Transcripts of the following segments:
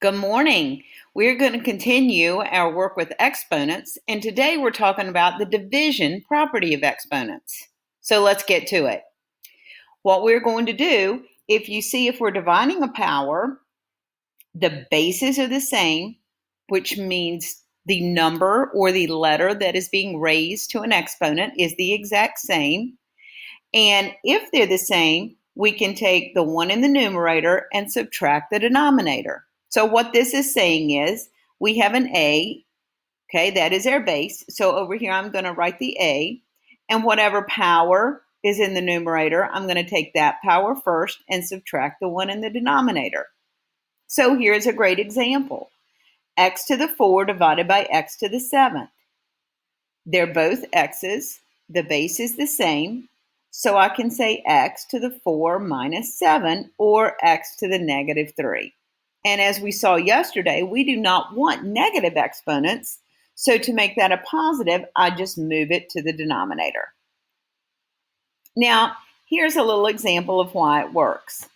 Good morning. We're going to continue our work with exponents, and today we're talking about the division property of exponents. So let's get to it. What we're going to do, if we're dividing a power, the bases are the same, which means the number or the letter that is being raised to an exponent is the exact same. And if they're the same, we can take the one in the numerator and subtract the denominator. So what this is saying is we have an A, okay, that is our base. So over here, I'm going to write the A, and whatever power is in the numerator, I'm going to take that power first and subtract the one in the denominator. So here's a great example. X to the 4 divided by x to the 7th. They're both x's. The base is the same. So I can say x to the 4 minus 7 or x to the negative 3. And as we saw yesterday, we do not want negative exponents. So to make that a positive, I just move it to the denominator. Now, here's a little example of why it works.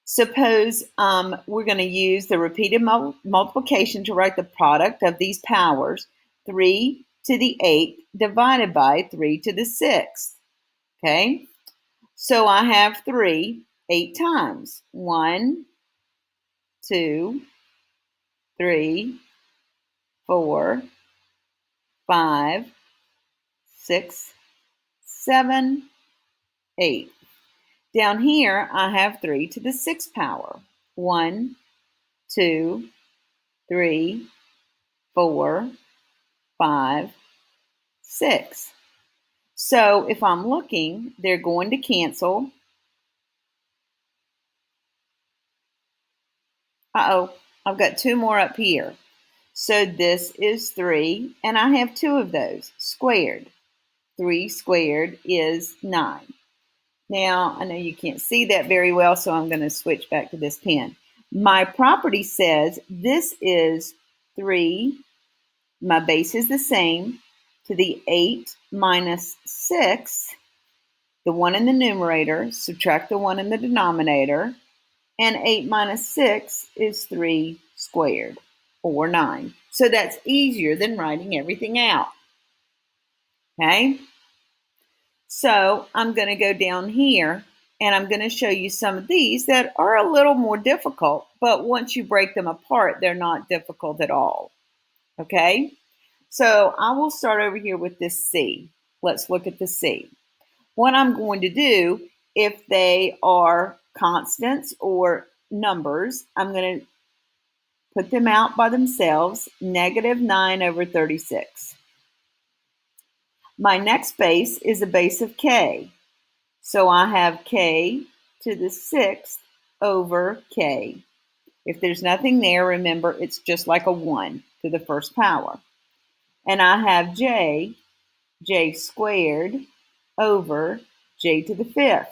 Suppose we're going to use the repeated multiplication to write the product of these powers, 3 to the 8th divided by 3 to the 6th. Okay, so I have 3 8 times. 1, 2, 3, 4, 5, 6, 7, 8. Down here, I have 3 to the 6th power. 1, 2, 3, 4, 5, 6. So if I'm looking, they're going to cancel. I've got 2 more up here. So this is 3, and I have 2 of those squared. 3 squared is 9. Now, I know you can't see that very well, so I'm going to switch back to this pen. My property says this is 3, my base is the same, to the 8 minus 6, the 1 in the numerator, subtract the 1 in the denominator, and 8 minus 6 is 3 squared, or 9. So that's easier than writing everything out. Okay? So I'm going to go down here, and I'm going to show you some of these that are a little more difficult, but once you break them apart, they're not difficult at all. Okay? So I will start over here with this C. Let's look at the C. What I'm going to do, if they are constants or numbers, I'm going to put them out by themselves, negative 9 over 36. My next base is a base of k. So I have k to the 6th over k. If there's nothing there, remember, it's just like a 1 to the first power. And I have j squared over j to the 5th.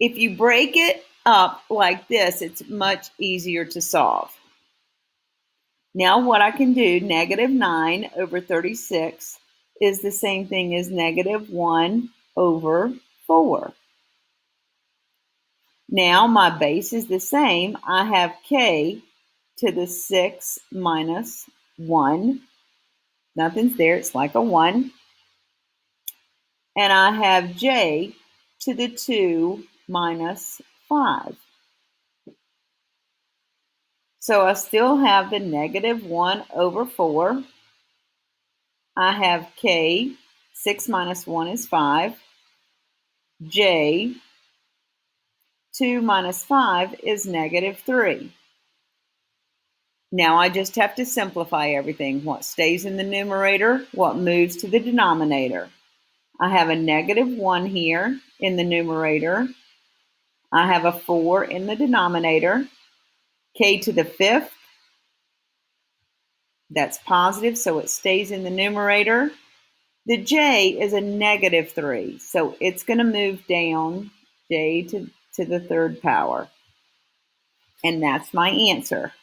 If you break it up like this, it's much easier to solve. Now what I can do, negative 9 over 36 is the same thing as negative 1 over 4. Now my base is the same. I have k to the 6 minus 1. Nothing's there, it's like a 1. And I have j to the 2 minus 5. So I still have the negative 1 over 4. I have k, 6 minus 1 is 5. J, 2 minus 5 is negative 3. Now I just have to simplify everything. What stays in the numerator, what moves to the denominator. I have a negative 1 here in the numerator. I have a 4 in the denominator. K to the 5th, that's positive, so it stays in the numerator. The j is a negative 3, so it's going to move down j to the 3rd power. And that's my answer.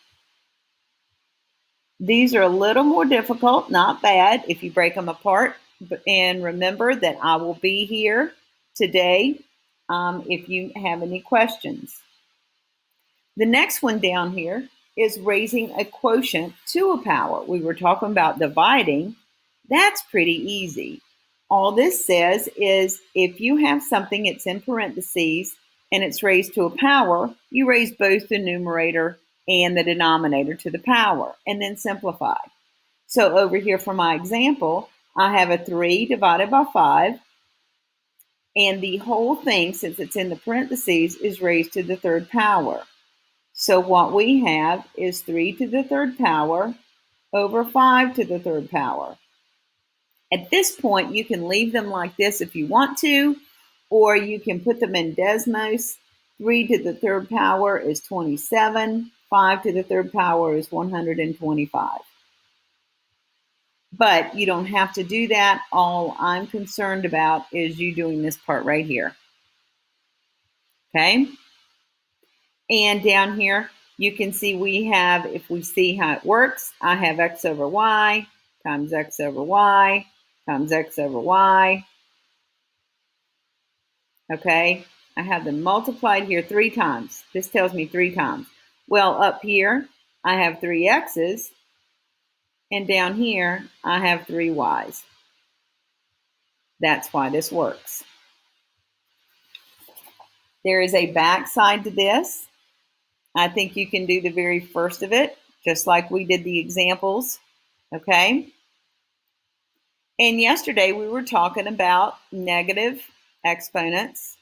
These are a little more difficult, not bad if you break them apart. And remember that I will be here today if you have any questions. The next one down here is raising a quotient to a power. We were talking about dividing. That's pretty easy. All this says is if you have something that's in parentheses and it's raised to a power, you raise both the numerator and the denominator to the power and then simplify. So over here for my example, I have a 3 divided by 5, and the whole thing, since it's in the parentheses, is raised to the third power. So what we have is 3 to the third power over 5 to the third power. At this point, you can leave them like this if you want to, or you can put them in Desmos. 3 to the third power is 27. 5 to the third power is 125. But you don't have to do that. All I'm concerned about is you doing this part right here. Okay? And down here, you can see we have, if we see how it works, I have x over y times x over y times x over y. Okay? I have them multiplied here 3 times. This tells me 3 times. Well, up here, I have 3 x's, and down here, I have 3 y's. That's why this works. There is a back side to this. I think you can do the very first of it, just like we did the examples, okay? And yesterday we were talking about negative exponents.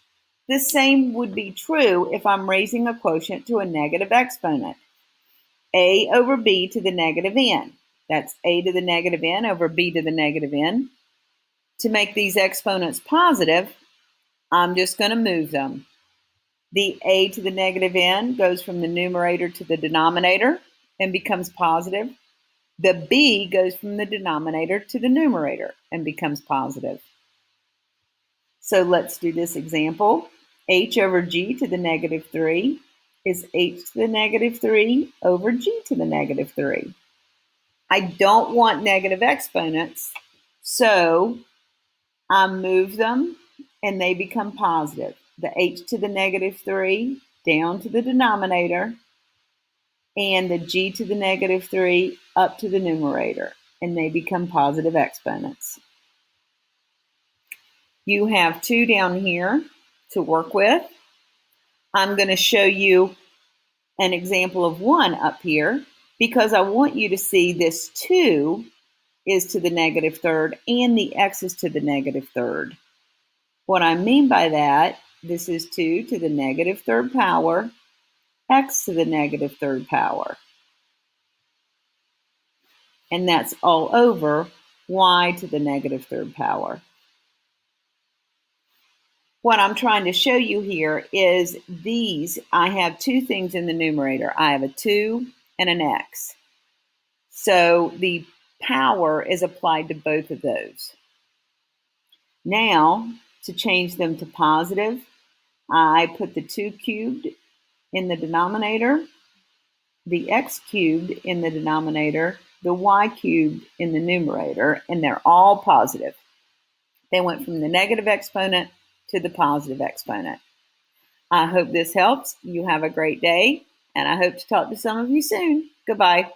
The same would be true if I'm raising a quotient to a negative exponent. A over b to the negative n. That's a to the negative n over b to the negative n. To make these exponents positive, I'm just going to move them. The a to the negative n goes from the numerator to the denominator and becomes positive. The b goes from the denominator to the numerator and becomes positive. So let's do this example. H over g to the negative 3 is h to the negative 3 over g to the negative 3. I don't want negative exponents, so I move them and they become positive. The h to the negative 3 down to the denominator, and the g to the negative 3 up to the numerator, and they become positive exponents. You have 2 down here to work with. I'm going to show you an example of 1 up here because I want you to see this 2 is to the negative third and the x is to the negative third. What I mean by that, this is 2 to the negative third power, x to the negative third power. And that's all over y to the negative third power. What I'm trying to show you here is these, I have 2 things in the numerator. I have a 2 and an x. So the power is applied to both of those. Now, to change them to positive, I put the 2 cubed in the denominator, the x cubed in the denominator, the y cubed in the numerator, and they're all positive. They went from the negative exponent to the positive exponent. I hope this helps. You have a great day, and I hope to talk to some of you soon. Goodbye.